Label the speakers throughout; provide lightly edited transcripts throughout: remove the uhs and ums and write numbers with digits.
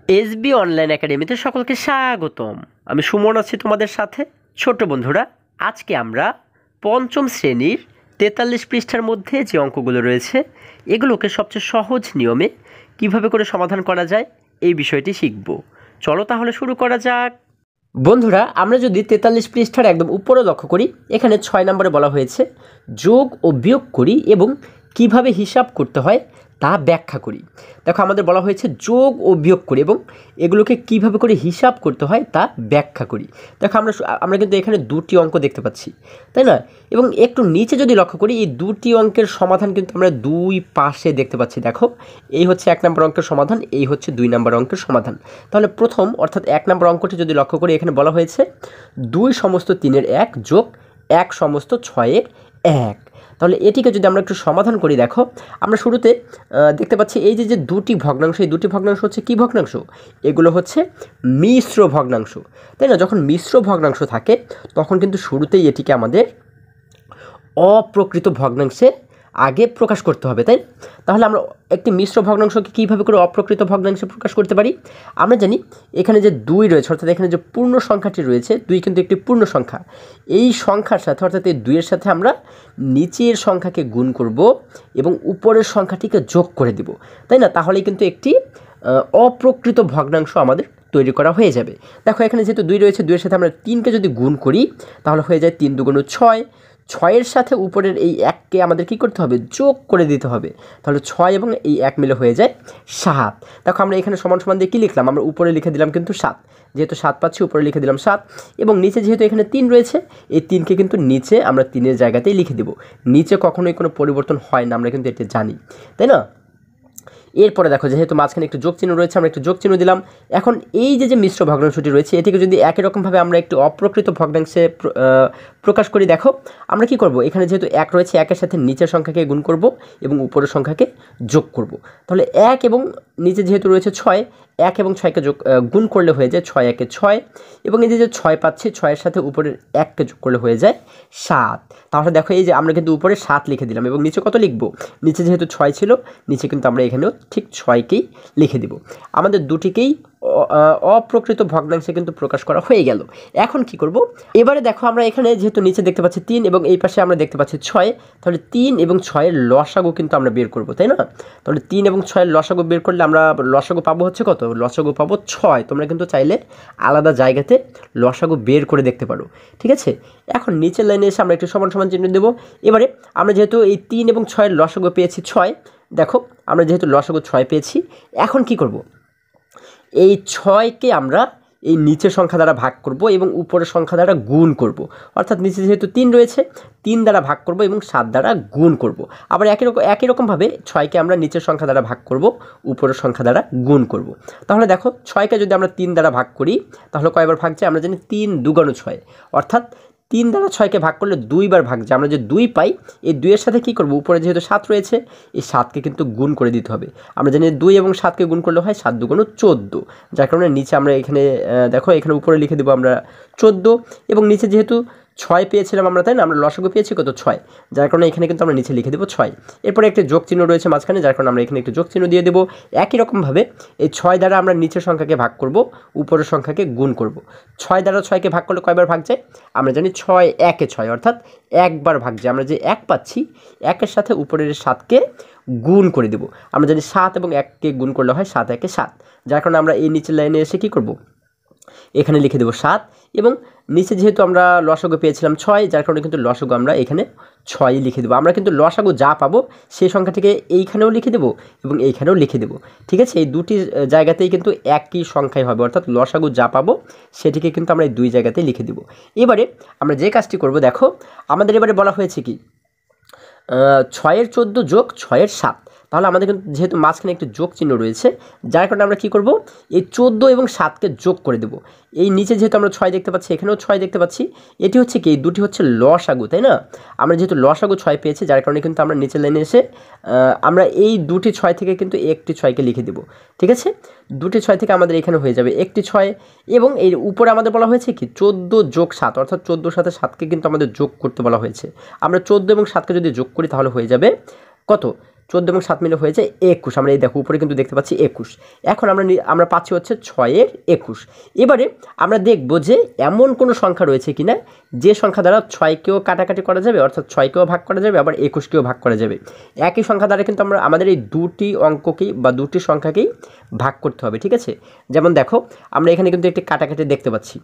Speaker 1: SB online একাডেমিতে সকলকে স্বাগতম। আমি সুমন আছি তোমাদের সাথে। ছোট বন্ধুরা, আজকে আমরা পঞ্চম শ্রেণীর 43 পৃষ্ঠার মধ্যে যে অঙ্কগুলো রয়েছে এগুলোকে সবচেয়ে সহজ নিয়মে কিভাবে করে সমাধান করা যায় এই বিষয়টি শিখব। চলো তাহলে শুরু করা যাক। বন্ধুরা, আমরা যদি 43 পৃষ্ঠার একদম উপরে লক্ষ্য করি, এখানে 6 নম্বরে বলা হয়েছে যোগ ও বিয়োগ করি এবং কিভাবে হিসাব করতে হয় তা ব্যাখ্যা করি। দেখো, আমাদের বলা হয়েছে যোগ ও বিয়োগ করি এবং এগুলোকে কিভাবে করে হিসাব করতে হয় তা ব্যাখ্যা করি। দেখো, আমরা কিন্তু এখানে দুটি অঙ্ক দেখতে পাচ্ছি, তাই না? এবং একটু নিচে যদি লক্ষ্য করি, এই দুটি অঙ্কের সমাধান কিন্তু আমরা দুই পাশে দেখতে পাচ্ছি। দেখো, এই হচ্ছে 1 নম্বর অঙ্কের সমাধান, এই হচ্ছে 2 নম্বর অঙ্কের সমাধান। তাহলে প্রথম অর্থাৎ 1 নম্বর অঙ্কটি যদি লক্ষ্য করি, এখানে বলা হয়েছে 2 সমস্ত 3-এর 1 যোগ 1 সমস্ত 6-এর 1। তাহলে এটিকে যদি আমরা একটু সমাধান করি, দেখো আমরা শুরুতে দেখতে পাচ্ছি এই যে দুটি ভগ্নাংশ, এই দুটি ভগ্নাংশ হচ্ছে কী ভগ্নাংশ? এগুলো হচ্ছে মিশ্র ভগ্নাংশ, তাই না? যখন মিশ্র ভগ্নাংশ থাকে তখন কিন্তু শুরুতেই এটিকে আমাদের অপ্রকৃত ভগ্নাংশে আগে প্রকাশ করতে হবে, তাই? তাহলে আমরা একটি মিশ্র ভগ্নাংশকে কীভাবে করে অপ্রকৃত ভগ্নাংশে প্রকাশ করতে পারি? আমরা জানি এখানে যে 2 রয়েছে, অর্থাৎ এখানে যে পূর্ণ সংখ্যাটি রয়েছে 2 কিন্তু একটি পূর্ণ সংখ্যা। এই সংখ্যার সাথে অর্থাৎ এই 2-এর সাথে আমরা নিচের সংখ্যাকে গুণ করব এবং উপরের সংখ্যাটিকে যোগ করে দিব, তাই না? তাহলেই কিন্তু একটি অপ্রকৃত ভগ্নাংশ আমাদের তৈরি করা হয়ে যাবে। দেখো, এখানে যেহেতু 2 রয়েছে, 2-এর সাথে আমরা 3কে যদি গুণ করি তাহলে হয়ে যায় 3 2 6। 6-এর সাথে উপরের এই 1কে আমাদের কী করতে হবে? যোগ করে দিতে হবে। তাহলে 6 এবং এই 1 মিলে হয়ে যায় 7। দেখো, আমরা এখানে সমান সমান দিয়ে কী লিখলাম? আমরা উপরে লিখে দিলাম কিন্তু 7, যেহেতু 7 পাচ্ছি উপরে লিখে দিলাম 7। এবং নিচে যেহেতু এখানে 3 রয়েছে, এই 3কে কিন্তু নিচে আমরা 3-এর জায়গাতেই লিখে দেব। নিচে কখনোই কোনো পরিবর্তন হয় না, আমরা কিন্তু এটা জানি, তাই না? এরপরে দেখো, যেহেতু মাঝখানে একটু যোগ চিহ্ন রয়েছে, আমরা একটু যোগ চিহ্ন দিলাম। এখন এই যে মিশ্র ভগ্নাংশটি রয়েছে এটিকে যদি একই রকমভাবে আমরা একটু অপ্রকৃত ভগ্নাংশে প্রকাশ করি, দেখো আমরা কি করব? এখানে যেহেতু 1 রয়েছে, 1-এর সাথে নিচের সংখ্যাকে গুণ করব এবং উপরের সংখ্যাকে যোগ করব। তাহলে 1 এবং নিচে যেহেতু রয়েছে 6, 1 এবং 6কে গুণ করলে হয়ে যায় 6 1 6। এবং এই যে 6 পাচ্ছি, 6-এর সাথে উপরের 1কে যোগ করলে হয়ে যায় 7। তাহলে দেখো, এই যে আমরা কিন্তু উপরে 7 লিখে দিলাম এবং নিচে কত লিখব? নিচে যেহেতু 6 ছিল, নিচে কিন্তু আমরা এখানেও ঠিক 6কেই লিখে দিব। আমাদের দুটিকেই অপ্রকৃত ভগ্নাংশে কিন্তু প্রকাশ করা হয়ে গেল। এখন কি করব? এবারে দেখো, আমরা এখানে যেহেতু নিচে দেখতে পাচ্ছি 3 এবং এই পাশে আমরা দেখতে পাচ্ছি 6, তাহলে 3 এবং 6-এর লসাগু কিন্তু আমরা বের করব, তাই না? তাহলে 3 এবং 6-এর লসাগু বের করলে আমরা লসাগু পাবো হচ্ছে কত? লসাগু পাবো 6। তোমরা কিন্তু চাইলে আলাদা জায়গাতে লসাগু বের করে দেখতে পারো, ঠিক আছে? এখন নিচের লাইনে এসে আমরা একটু সমান সমান চিহ্ন দেবো। এবারে আমরা যেহেতু এই 3 এবং 6-এর লসাগু পেয়েছি 6, দেখো আমরা যেহেতু লসাগু 6 পেয়েছি, এখন কি করব? এই 6কে আমরা এই নিচের সংখ্যা দ্বারা ভাগ করব এবং উপরের সংখ্যা দ্বারা গুণ করব। অর্থাৎ নিচে যেহেতু 3 রয়েছে, 3 দ্বারা ভাগ করব এবং 7 দ্বারা গুণ করব। আবার একই রকমভাবে 6কে আমরা নিচের সংখ্যা দ্বারা ভাগ করব, উপরের সংখ্যা দ্বারা গুণ করব। তাহলে দেখো, 6কে যদি আমরা 3 দ্বারা ভাগ করি তাহলে কয়বার ভাগ যায়? আমরা জানি 3 2 6, অর্থাৎ 3 দ্বারা 6কে ভাগ করলে 2 বার ভাগ যায়। আমরা যে 2 পাই, এই 2-এর সাথে কী করব? উপরে যেহেতু 7 রয়েছে, এই 7কে কিন্তু গুণ করে দিতে হবে। আমরা জানি 2 এবং 7কে গুণ করলে হয় 7 2 14, যার কারণে নিচে আমরা এখানে দেখো এখানে উপরে লিখে দেবো আমরা 14। এবং নিচে যেহেতু 6 পেয়েছিলাম আমরা, তাই না? আমরা লসাগু পেয়েছি কত? 6, যার কারণে এখানে কিন্তু আমরা নিচে লিখে দেবো 6। এরপরে একটি যোগ চিহ্ন রয়েছে মাঝখানে, যার কারণে আমরা এখানে একটু যোগ চিহ্ন দিয়ে দেবো। একই রকমভাবে এই 6 দ্বারা আমরা নিচের সংখ্যাকে ভাগ করব, উপরের সংখ্যাকে গুণ করব। 6 দ্বারা 6কে ভাগ করলে কয়বার ভাগ যায়? আমরা জানি 6 1 6, অর্থাৎ একবার ভাগ যায়। আমরা যে 1 পাচ্ছি, 1-এর সাথে উপরের 7কে গুণ করে দেব। আমরা জানি 7 এবং 1কে গুণ করলে হয় 7 1 7, যার কারণে আমরা এই নিচের লাইনে এসে কী করব? এখানে লিখে দেবো 7। এবং নিচে যেহেতু আমরা লসাগু পেয়েছিলাম 6, যার কারণে কিন্তু লসাগু আমরা এখানে 6ই লিখে দেবো। আমরা কিন্তু লসাগু যা পাবো সেই সংখ্যাটিকে এইখানেও লিখে দেবো এবং এইখানেও লিখে দেবো, ঠিক আছে? এই দুটি জায়গাতেই কিন্তু একই সংখ্যাই হবে, অর্থাৎ লসাগু যা পাবো সেটিকে কিন্তু আমরা এই 2 জায়গাতেই লিখে দেবো। এবারে আমরা যে কাজটি করব, দেখো আমাদের এবারে বলা হয়েছে কি 6-এর 14 যোগ 6-এর 7। তাহলে আমাদের কিন্তু যেহেতু মাঝখানে একটি যোগ চিহ্ন রয়েছে, যার কারণে আমরা কী করব? এই 14 এবং 7কে যোগ করে দেব। এই নিচে যেহেতু আমরা 6 দেখতে পাচ্ছি, এখানেও 6 দেখতে পাচ্ছি, এটি হচ্ছে কি? এই দুটি হচ্ছে লসাগু, তাই না? আমরা যেহেতু লসাগু 6 পেয়েছি, যার কারণে কিন্তু আমরা নিচের লাইনে এসে আমরা এই দুটি 6 থেকে কিন্তু একটি 6কে লিখে দেব, ঠিক আছে? দুটি 6 থেকে আমাদের এখানে হয়ে যাবে একটি 6। এবং এর উপরে আমাদের বলা হয়েছে কি 14 যোগ 7, অর্থাৎ 14-র সাথে 7কে কিন্তু আমাদের যোগ করতে বলা হয়েছে। আমরা 14 এবং 7কে যদি যোগ করি তাহলে হয়ে যাবে কত? 14 এবং 7 মিলে হয়ে যায় 21। আমরা এই দেখো উপরে কিন্তু দেখতে পাচ্ছি 21। এখন আমরা পাচ্ছি হচ্ছে 6 এর 21। এবারে আমরা দেখব যে এমন কোনো সংখ্যা রয়েছে কিনা যে সংখ্যা দ্বারা 6কেও কাটাকাটি করা যাবে, অর্থাৎ 6কেও ভাগ করা যাবে, আবার 21কেও ভাগ করা যাবে। একই সংখ্যা দ্বারা কিন্তু আমাদের এই দুটি অঙ্ককেই বা দুটি সংখ্যাকেই ভাগ করতে হবে, ঠিক আছে। যেমন দেখো আমরা এখানে কিন্তু একটি কাটাকাটি দেখতে পাচ্ছি।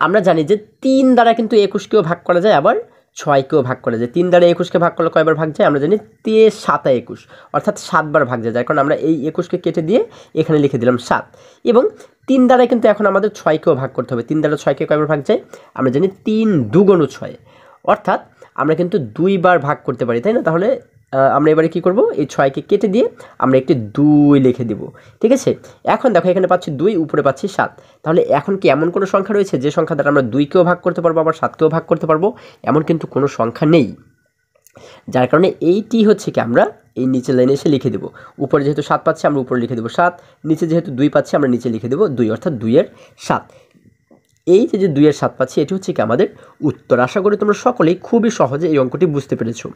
Speaker 1: আমরা জানি যে 3 দ্বারা কিন্তু 21কেও ভাগ করা যায়, আবার 6কেও ভাগ করা যায়। 3 দ্বারা 21কে ভাগ করলে কয়বার ভাগ যায়? আমরা জানি 3 7 21, অর্থাৎ 7বার ভাগ যায়। যার কারণে আমরা এই 21কে কেটে দিয়ে এখানে লিখে দিলাম 7। এবং 3 দ্বারা কিন্তু এখন আমাদের 6কেও ভাগ করতে হবে। 3 দ্বারা 6কে কয়বার ভাগ যায়? আমরা জানি 3 2 6, অর্থাৎ আমরা কিন্তু 2বার ভাগ করতে পারি, তাই না? তাহলে আমরা এবারে কী করব, এই 6কে কেটে দিয়ে আমরা একটি 2 লিখে দেব, ঠিক আছে। এখন দেখো এখানে পাচ্ছি 2, উপরে পাচ্ছি 7। তাহলে এখন কি এমন কোনো সংখ্যা রয়েছে যে সংখ্যা দ্বারা আমরা 2কেও ভাগ করতে পারবো, আবার 7কেও ভাগ করতে পারবো? এমন কিন্তু কোনো সংখ্যা নেই। যার কারণে এইটি হচ্ছে কি আমরা এই নিচের লাইনে এসে লিখে দেবো। উপরে যেহেতু 7 পাচ্ছি আমরা উপরে লিখে দেবো 7, নিচে যেহেতু 2 পাচ্ছি আমরা নিচে লিখে দেবো 2, অর্থাৎ 2 এর 7। এই যে 2 এর 7 পাচ্ছি, এটি হচ্ছে কি আমাদের উত্তর। আশা করি তোমরা সকলেই খুবই সহজে এই অঙ্কটি বুঝতে পেরেছো।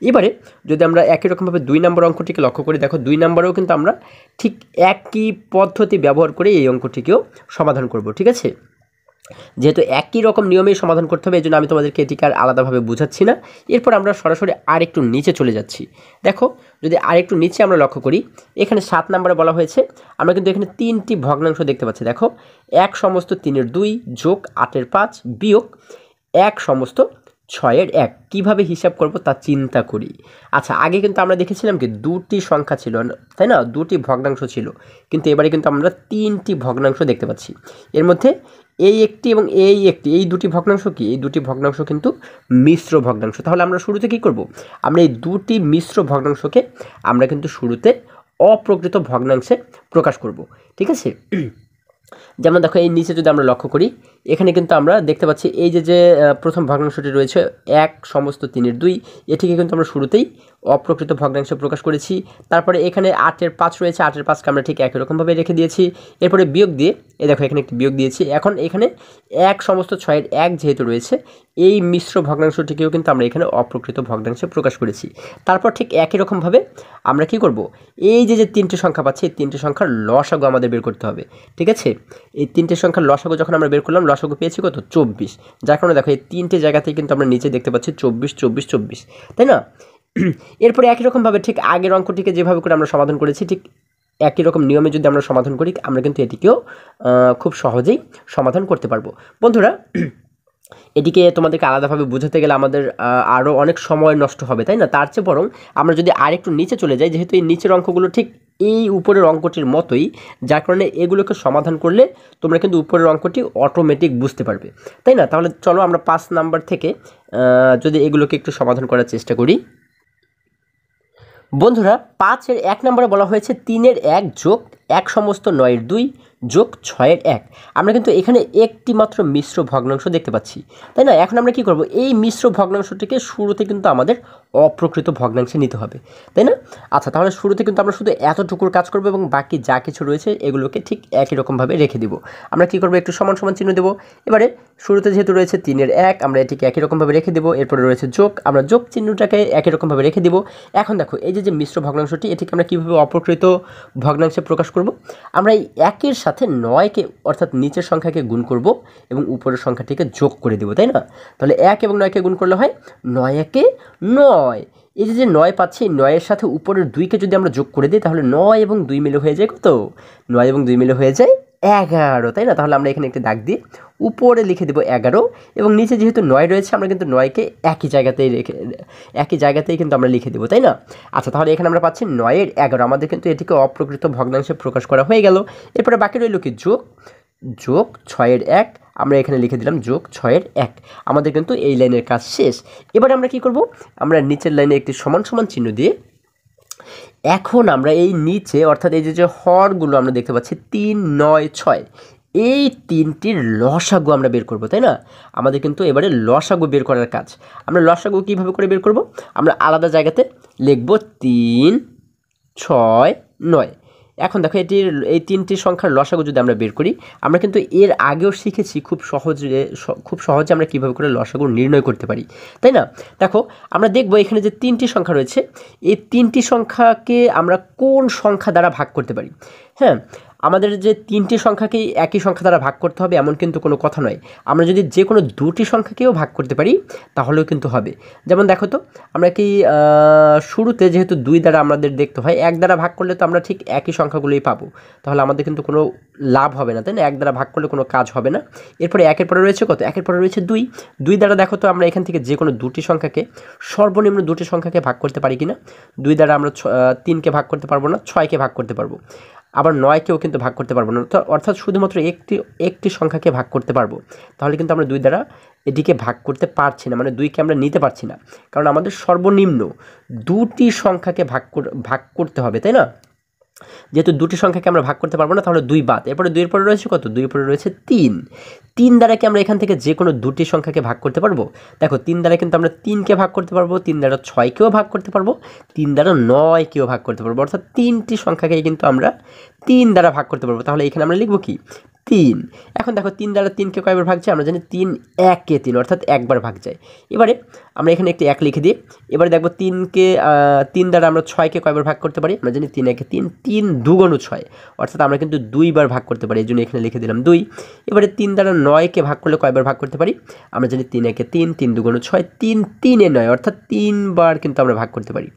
Speaker 1: এবারে যদি আমরা একই রকমভাবে 2 নম্বর অঙ্কটিকে লক্ষ্য করি, দেখো 2 নম্বরেও কিন্তু আমরা ঠিক একই পদ্ধতি ব্যবহার করে এই অঙ্কটিকেও সমাধান করব, ঠিক আছে। যেহেতু একই রকম নিয়মেই সমাধান করতে হবে, এই জন্য আমি তোমাদেরকে এটিকে আর আলাদাভাবে বুঝাচ্ছি না। এরপর আমরা সরাসরি আরেকটু নিচে চলে যাচ্ছি। দেখো যদি আরেকটু নিচে আমরা লক্ষ্য করি, এখানে 7 নম্বরে বলা হয়েছে আমরা কিন্তু এখানে 3টি ভগ্নাংশ দেখতে পাচ্ছি। দেখো 1 সমস্ত 3 এর 2 যোগ 8 এর 5 বিয়োগ 1 সমস্ত 6 এর 1 কীভাবে হিসাব করব তা চিন্তা করি। আচ্ছা, আগে কিন্তু আমরা দেখেছিলাম কি দুটি সংখ্যা ছিল, তাই না? দুটি ভগ্নাংশ ছিল, কিন্তু এবারে কিন্তু আমরা 3টি ভগ্নাংশ দেখতে পাচ্ছি। এর মধ্যে এই একটি এবং এই দুটি ভগ্নাংশ কি? এই দুটি ভগ্নাংশ কিন্তু মিশ্র ভগ্নাংশ। তাহলে আমরা শুরুতে কী করব? আমরা এই দুটি মিশ্র ভগ্নাংশকে আমরা কিন্তু শুরুতে অপ্রকৃত ভগ্নাংশে প্রকাশ করব, ঠিক আছে। যেমন দেখো এই নিচে যদি আমরা লক্ষ্য করি, এখানে কিন্তু আমরা দেখতে পাচ্ছি এই যে প্রথম ভগ্নাংশটি রয়েছে 1 সমস্ত 3 এর 2, এটিকে কিন্তু আমরা শুরুতেই অপ্রকৃত ভগ্নাংশে প্রকাশ করেছি। তারপরে এখানে 8 এর 5 রয়েছে, 8 এর 5কে আমরা ঠিক একই রকমভাবে রেখে দিয়েছি। এরপরে বিয়োগ দিয়ে এই দেখো এখানে একটি বিয়োগ দিয়েছি। এখন এখানে 1 সমস্ত 6 এর 1 যেহেতু রয়েছে, এই মিশ্র ভগ্নাংশটিকেও কিন্তু আমরা এখানে অপ্রকৃত ভগ্নাংশে প্রকাশ করেছি। তারপর ঠিক একই রকমভাবে আমরা কি করব? এই যে 3টি সংখ্যা পাচ্ছি, এই 3টি সংখ্যার লসাগু আমাদের বের করতে হবে, ঠিক আছে। এই 3টে সংখ্যার লসাগু যখন আমরা বের করলাম, লসাগু পেয়েছি কত? 24। যার কারণে দেখো এই 3টে জায়গাতেই কিন্তু আমরা নিচে দেখতে পাচ্ছি 24 24 24, তাই না? এরপরে একই রকমভাবে ঠিক আগের অঙ্কটিকে যেভাবে করে আমরা সমাধান করেছি, ঠিক একই রকম নিয়মে যদি আমরা সমাধান করি, আমরা কিন্তু এটিকেও খুব সহজেই সমাধান করতে পারবো। বন্ধুরা, এটিকে তোমাদেরকে আলাদাভাবে বোঝাতে গেলে আমাদের আরও অনেক সময় নষ্ট হবে, তাই না? তার চেয়ে বরং আমরা যদি আরেকটু নিচে চলে যাই, যেহেতু এই নিচের অঙ্কগুলো ঠিক এই উপরের অঙ্কটির মতোই, যার কারণে এগুলোকে সমাধান করলে তোমরা কিন্তু উপরের অঙ্কটি অটোমেটিক বুঝতে পারবে, তাই না? তাহলে চলো আমরা 5 নাম্বার থেকে যদি এগুলোকে একটু সমাধান করার চেষ্টা করি। বন্ধুরা, 5 এর 1 নম্বরে বলা হয়েছে 3 এর 1 যোগ 1 সমস্ত 9 এর 2 যোগ 6 এর 1। আমরা কিন্তু এখানে একটি মাত্র মিশ্র ভগ্নাংশ দেখতে পাচ্ছি, তাই না? এখন আমরা কি করব? এই মিশ্র ভগ্নাংশটিকে শুরুতে কিন্তু আমাদের অপ্রকৃত ভগ্নাংশে নিতে হবে, তাই না? আচ্ছা, তাহলে শুরুতে কিন্তু আমরা শুধু এতটুকুর কাজ করব এবং বাকি যা কিছু রয়েছে এগুলোকে ঠিক একই রকমভাবে রেখে দিব। আমরা কি করব? একটু সমান সমান চিহ্ন দেব। এবারে শুরুতে যেহেতু রয়েছে 3 এর 1, আমরা এটিকে একই রকমভাবে রেখে দেব। এরপরে রয়েছে যোগ, আমরা যোগ চিহ্নটাকে একই রকমভাবে রেখে দেব। এখন দেখো এই যে মিশ্র ভগ্নাংশটি, এটিকে আমরা কীভাবে অপ্রকৃত ভগ্নাংশে প্রকাশ করব? আমরা এই 1-এর সাথে 9কে, অর্থাৎ নিচের সংখ্যাকে গুণ করব এবং উপরের সংখ্যাটিকে যোগ করে দেব, তাই না? তাহলে 1 এবং 9কে গুণ করলে হয় 9 একে 9। এই যে 9 পাচ্ছি, 9-এর সাথে উপরের 2কে যদি আমরা যোগ করে দিই, তাহলে 9 এবং 2 মিলে হয়ে যায় কত? 9 এবং 2 মিলে হয়ে যায় 11, তাই না? তাহলে আমরা এখানে একটি দাগ দিয়ে উপরে লিখে দেবো 11, এবং নিচে যেহেতু 9 রয়েছে আমরা কিন্তু 9কে একই জায়গাতেই কিন্তু আমরা লিখে দেবো, তাই না? আচ্ছা, তাহলে এখানে আমরা পাচ্ছি 9 এর 11। আমাদের কিন্তু এটিকে অপ্রকৃত ভগ্নাংশে প্রকাশ করা হয়ে গেল। এরপরে বাকি রইল কি? যোগ 6 এর 1, আমরা এখানে লিখে দিলাম যোগ 6 এর 1। আমাদের কিন্তু এই লাইনের কাজ শেষ। এবার আমরা কি করব? আমরা নিচের লাইনে একটি সমান সমান চিহ্ন দিয়ে এখন আমরা এই নিচে, অর্থাৎ এই যে হরগুলো আমরা দেখতে পাচ্ছি 3 9 6, এই 3টির লসাগু আমরা বের করব, তাই না? আমাদের কিন্তু এবারে লসাগু বের করার কাজ। আমরা লসাগু কীভাবে করে বের করব? আমরা আলাদা জায়গাতে লিখব 3 6 9। এখন দেখো এটির এই তিনটি সংখ্যার লসাগু যদি আমরা বের করি, আমরা কিন্তু এর আগেও শিখেছি খুব সহজে আমরা কীভাবে করে লসাগু নির্ণয় করতে পারি, তাই না? দেখো আমরা দেখব এখানে যে তিনটি সংখ্যা রয়েছে, এই তিনটি সংখ্যাকে আমরা কোন সংখ্যা দ্বারা ভাগ করতে পারি। হ্যাঁ, আমাদের যে তিনটি সংখ্যাকেই একই সংখ্যা দ্বারা ভাগ করতে হবে এমন কিন্তু কোনো কথা নয়। আমরা যদি যে কোনো দুটি সংখ্যাকেও ভাগ করতে পারি তাহলেও কিন্তু হবে। যেমন দেখো তো, আমরা কি শুরুতে যেহেতু 2 দ্বারা আমাদের দেখতে হয়, 1 দ্বারা ভাগ করলে তো আমরা ঠিক একই সংখ্যাগুলোই পাবো, তাহলে আমাদের কিন্তু কোনো লাভ হবে না, তাই না? 1 দ্বারা ভাগ করলে কোনো কাজ হবে না। এরপরে 1-এর পরে রয়েছে কত? 1-এর পরে রয়েছে 2। 2 দ্বারা দেখো তো আমরা এখান থেকে যে কোনো দুটি সংখ্যাকে, সর্বনিম্ন দুটি সংখ্যাকে ভাগ করতে পারি কিনা। 2 দ্বারা আমরা 3কে ভাগ করতে পারবো না, 6কে ভাগ করতে পারবো, আবার 9কেও কিন্তু ভাগ করতে পারবো না, অর্থাৎ শুধুমাত্র একটি সংখ্যাকে ভাগ করতে পারবো। তাহলে কিন্তু আমরা 2 দ্বারা এটিকে ভাগ করতে পারছি না, মানে 2কে আমরা নিতে পারছি না, কারণ আমাদের সর্বনিম্ন দুটি সংখ্যাকে ভাগ করতে হবে, তাই না? যেহেতু দুটি সংখ্যাকে আমরা ভাগ করতে পারবো না, তাহলে 2 বাদ। এরপরে 2-এর পরে রয়েছে কত? 2-এর পরে রয়েছে 3। 3 দ্বারা কি আমরা এখান থেকে যে কোনো দুটি সংখ্যাকে ভাগ করতে পারবো? দেখো 3 দ্বারা কিন্তু আমরা 3কে ভাগ করতে পারবো, 3 দ্বারা 6কেও ভাগ করতে পারবো, 3 দ্বারা 9কেও ভাগ করতে পারবো, অর্থাৎ 3টি সংখ্যাকেই কিন্তু আমরা 3 দ্বারা ভাগ করতে পারবো। তাহলে এখানে আমরা লিখব কি? 3। এখন দেখো 3 দ্বারা 3কে কয়বার ভাগ যায়? আমরা জানি 3 1-এ 3, অর্থাৎ একবার ভাগ যায়। এবারে আমরা এখানে একটি 1 লিখে দিই। এবারে দেখবো 3 দ্বারা আমরা 6কে কয়বার ভাগ করতে পারি? আমরা জানি 3 1-এ 3, 3 2 6, অর্থাৎ আমরা কিন্তু 2 বার ভাগ করতে পারি, এই জন্য এখানে লিখে দিলাম 2। এবারে 3 দ্বারা 9কে ভাগ করলে কয়বার ভাগ করতে পারি? আমরা জানি 3 1-এ 3, 3 2 6, 3 3-এ 9, অর্থাৎ 3 বার কিন্তু আমরা ভাগ করতে পারি।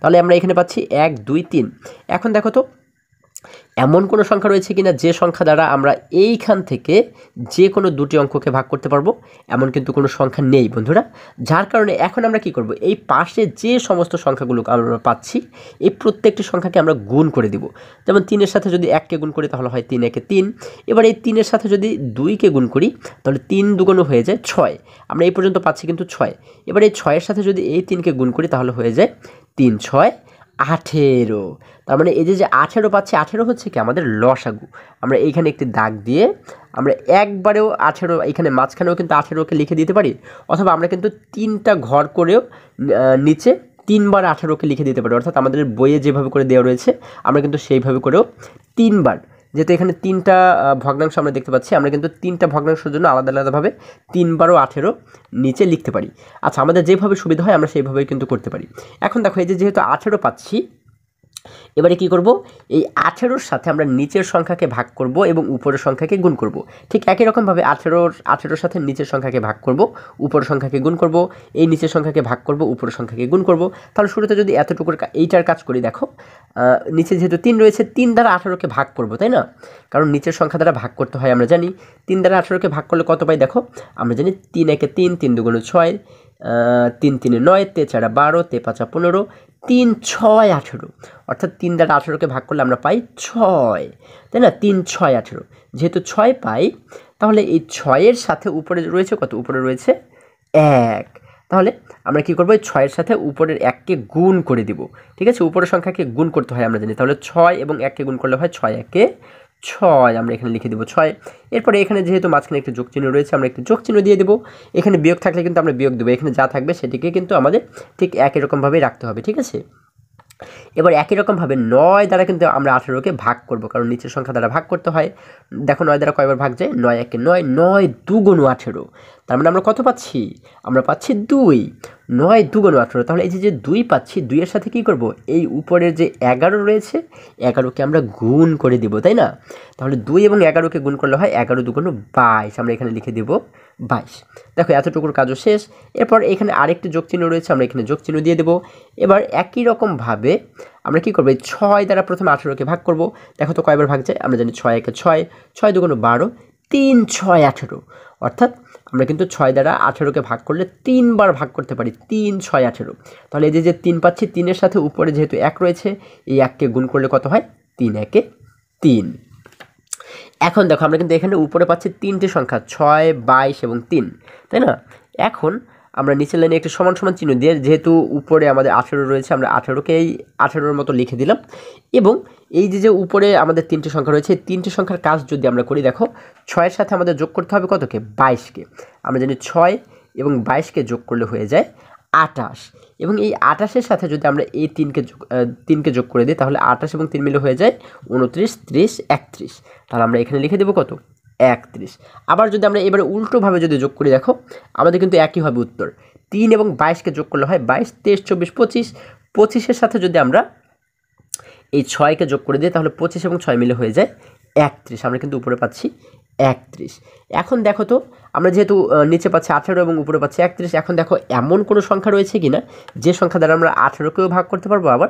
Speaker 1: তাহলে আমরা এখানে পাচ্ছি 1 2 3। এখন দেখো তো এমন কোনো সংখ্যা রয়েছে কিনা যে সংখ্যা দ্বারা আমরা এইখান থেকে যে কোনো দুটি অঙ্ককে ভাগ করতে পারবো? এমন কিন্তু কোনো সংখ্যা নেই বন্ধুরা, যার কারণে এখন আমরা কি করব? এই পাশে যে সমস্ত সংখ্যাগুলো আমরা পাচ্ছি এই প্রত্যেকটি সংখ্যাকে আমরা গুণ করে দিব। যেমন 3-এর সাথে যদি 1কে গুণ করি তাহলে হয় 3 1-এ 3। এবার এই 3-এর সাথে যদি 2কে গুণ করি তাহলে 3 2 হয়ে যায় 6। আমরা এই পর্যন্ত পাচ্ছি কিন্তু 6। এবার এই 6-এর সাথে যদি এই 3কে গুণ করি তাহলে হয়ে যায় 3 6 18। তার মানে এই যে 18 পাচ্ছি, 18 হচ্ছে কি আমাদের লসাগু। আমরা এইখানে একটি দাগ দিয়ে আমরা একবারেও 18 এখানে মাঝখানেও কিন্তু 18কে লিখে দিতে পারি, অথবা আমরা কিন্তু 3টা ঘর করেও নিচে 3 বার 18কে লিখে দিতে পারি, অর্থাৎ আমাদের বইয়ে যেভাবে করে দেওয়া রয়েছে আমরা কিন্তু সেইভাবে করেও 3 বার, যেহেতু এখানে 3টা ভগ্নাংশ আমরা দেখতে পাচ্ছি, আমরা কিন্তু 3টা ভগ্নাংশের জন্য আলাদা আলাদাভাবে 3 বারও 18 নিচে লিখতে পারি। আচ্ছা, আমাদের যেভাবে সুবিধা হয় আমরা সেইভাবেই কিন্তু করতে পারি। এখন দেখো এই যেহেতু 18 পাচ্ছি, এবারে কি করব? এই 18-র সাথে আমরা নিচের সংখ্যাকে ভাগ করব এবং উপরের সংখ্যাকে গুণ করব। ঠিক একই রকমভাবে 18-র সাথে নিচের সংখ্যাকে ভাগ করব, উপরের সংখ্যাকে গুণ করব, এই নিচের সংখ্যাকে ভাগ করব, উপরের সংখ্যাকে গুণ করব। তাহলে শুরুতে যদি এতটুকুর এইটার কাজ করি, দেখো নিচে যেহেতু 3 রয়েছে, 3 দ্বারা 18কে ভাগ করব, তাই না? কারণ নিচের সংখ্যা দ্বারা ভাগ করতে হয় আমরা জানি। 3 দ্বারা 18কে ভাগ করলে কত পাই? দেখো আমরা জানি 3 1-এ 3, 3 2 6, 3 3-এ 9, 3 4-এ 12, 3 5-এ 15, 3 6 18, অর্থাৎ 3 দ্বারা 18কে ভাগ করলে আমরা পাই 6, তাই না? 3 6 18। যেহেতু 6 পাই, তাহলে এই 6-এর সাথে উপরে রয়েছে কত? উপরে রয়েছে 1। তাহলে আমরা কী করবো? এই 6-এর সাথে উপরের 1কে গুণ করে দিব, ঠিক আছে? উপরের সংখ্যাকে গুণ করতে হয় আমরা জানি। তাহলে 6 এবং 1কে গুণ করলে হয় 6 1-এ 6, আমরা এখানে লিখে দেবো 6। এরপরে এখানে যেহেতু মাঝখানে একটি যোগ চিহ্ন রয়েছে, আমরা একটি যোগ চিহ্ন দিয়ে দেবো। এখানে বিয়োগ থাকলে কিন্তু আমরা বিয়োগ দেবো, এখানে যা থাকবে সেটিকে কিন্তু আমাদের ঠিক একই রকমভাবেই রাখতে হবে, ঠিক আছে? এবার একই রকমভাবে 9 দ্বারা কিন্তু আমরা 18কে ভাগ করব, কারণ নিচের সংখ্যা দ্বারা ভাগ করতে হয়। দেখো 9 দ্বারা কয়বার ভাগ যায়? 9 1-এ 9, 9 2 18। তার মানে আমরা কত পাচ্ছি? আমরা পাচ্ছি 2। 9 2 18। তাহলে এই যে 2 পাচ্ছি, 2-এর সাথে কী করব? এই উপরের যে 11 রয়েছে, 11কে আমরা গুণ করে দেব, তাই না? তাহলে 2 এবং 11কে গুণ করলে হয় 11 2 22, আমরা এখানে লিখে দেব 22। দেখো এতটুকুর কাজও শেষ। এরপর এখানে আরেকটি যোগ চিহ্ন রয়েছে, আমরা এখানে যোগ চিহ্ন দিয়ে দেবো। এবার একই রকমভাবে আমরা কী করবো? এই 6 দ্বারা প্রথমে 18কে ভাগ করব। দেখো তো কয়বার ভাগ যায়? আমরা জানি 6 1-এ 6, 6 2 12, 3 6 18, অর্থাৎ আমরা কিন্তু 6 দ্বারা 18কে ভাগ করলে 3 বার ভাগ করতে পারি, 3 6 18। তাহলে এই যে 3 পাচ্ছি, 3-এর সাথে উপরে যেহেতু 1 রয়েছে, এই 1কে গুণ করলে কত হয়? 3 1-এ 3। এখন দেখো আমরা কিন্তু এখানে উপরে পাচ্ছি 3টি সংখ্যা, 6 22 এবং 3, তাই না? এখন আমরা নিচের লাইনে একটি সমান সমান চিহ্ন দিয়ে, যেহেতু উপরে আমাদের 18 রয়েছে, আমরা 18কে এই 18-এর মতো লিখে দিলাম। এবং এই যে উপরে আমাদের 3টি সংখ্যা রয়েছে, এই 3টি সংখ্যার কাজ যদি আমরা করি, দেখো 6-এর সাথে আমাদের যোগ করতে হবে কতকে? 22কে। আমরা জানি 6 এবং 22কে যোগ করলে হয়ে যায় 28 এবং এই 28-এর সাথে যদি আমরা এই তিনকে যোগ করে দিই তাহলে 28 এবং 3 মিলে হয়ে যায় 29, 30, 31। তাহলে আমরা এখানে লিখে দেবো কত? 31। আবার যদি আমরা এবারে উল্টোভাবে যদি যোগ করি, দেখো আমাদের কিন্তু একই হবে উত্তর। 3 এবং 22-কে যোগ করলে হয় 22, 23, 24, 25। 25-এর সাথে যদি আমরা এই 6-কে যোগ করে দিই তাহলে 25 এবং 6 মিলে হয়ে যায় 31। আমরা কিন্তু উপরে পাচ্ছি 31। এখন দেখো তো আমরা যেহেতু নিচে পাচ্ছি 18 এবং উপরে পাচ্ছি 31, এখন দেখো এমন কোনো সংখ্যা রয়েছে কি না যে সংখ্যা দ্বারা আমরা 18-কেও ভাগ করতে পারবো আবার